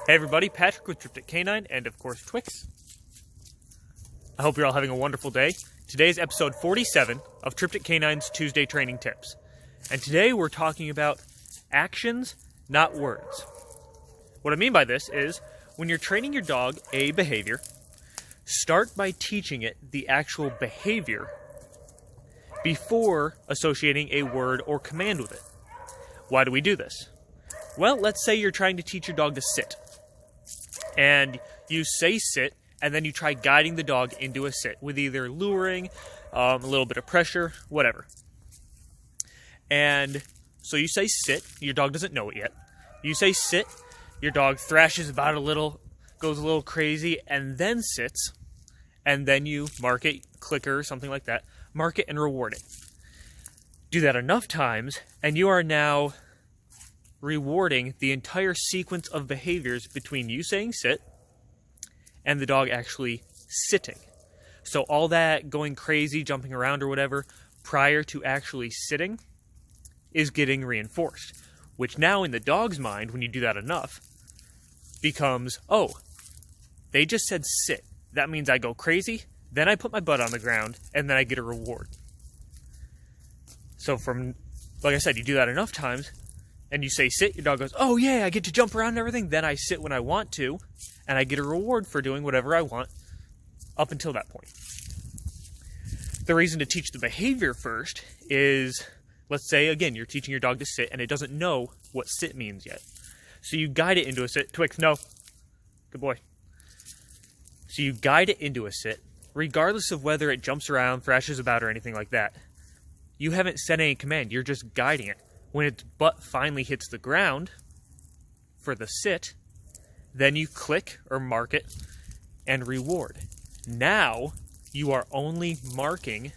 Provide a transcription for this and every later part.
Hey everybody, Patrick with Triptych Canine, and of course Twix. I hope you're all having a wonderful day. Today is episode 47 of Triptych Canine's Tuesday Training Tips. And today we're talking about actions, not words. What I mean by this is, when you're training your dog a behavior, start by teaching it the actual behavior before associating a word or command with it. Why do we do this? Well, let's say you're trying to teach your dog to sit. And you say sit, and then you try guiding the dog into a sit with either luring, a little bit of pressure, whatever. And so you say sit, your dog doesn't know it yet. You say sit, your dog thrashes about a little, goes a little crazy, and then sits. And then you mark it, clicker, something like that. Mark it and reward it. Do that enough times, and you are now rewarding the entire sequence of behaviors between you saying sit and the dog actually sitting. So all that going crazy, jumping around or whatever, prior to actually sitting is getting reinforced. Which now in the dog's mind, when you do that enough, becomes, oh, they just said sit. That means I go crazy, then I put my butt on the ground, and then I get a reward. So like I said, you do that enough times, and you say sit, your dog goes, oh yeah, I get to jump around and everything, then I sit when I want to, and I get a reward for doing whatever I want up until that point. The reason to teach the behavior first is, let's say, again, you're teaching your dog to sit, and it doesn't know what sit means yet. So you guide it into a sit. Twix, no. Good boy. So you guide it into a sit, regardless of whether it jumps around, thrashes about, or anything like that. You haven't said any command, you're just guiding it. When its butt finally hits the ground for the sit, then you click or mark it and reward. Now you are only marking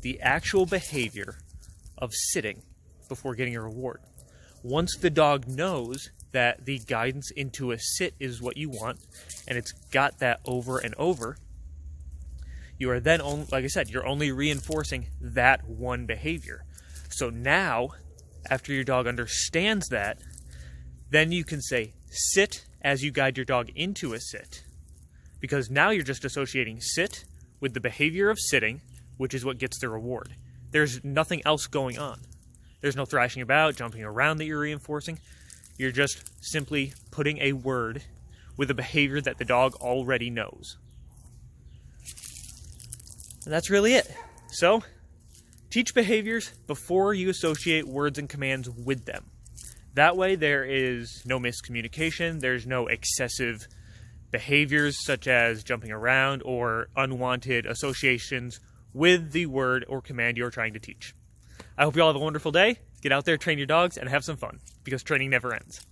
the actual behavior of sitting before getting a reward. Once the dog knows that the guidance into a sit is what you want, and it's got that over and over, you are then, like I said, you're only reinforcing that one behavior. So now, after your dog understands that, then you can say sit as you guide your dog into a sit. Because now you're just associating sit with the behavior of sitting, which is what gets the reward. There's nothing else going on. There's no thrashing about, jumping around that you're reinforcing. You're just simply putting a word with a behavior that the dog already knows. And that's really it. So, teach behaviors before you associate words and commands with them. That way there is no miscommunication, there's no excessive behaviors such as jumping around or unwanted associations with the word or command you're trying to teach. I hope you all have a wonderful day. Get out there, train your dogs, and have some fun, because training never ends.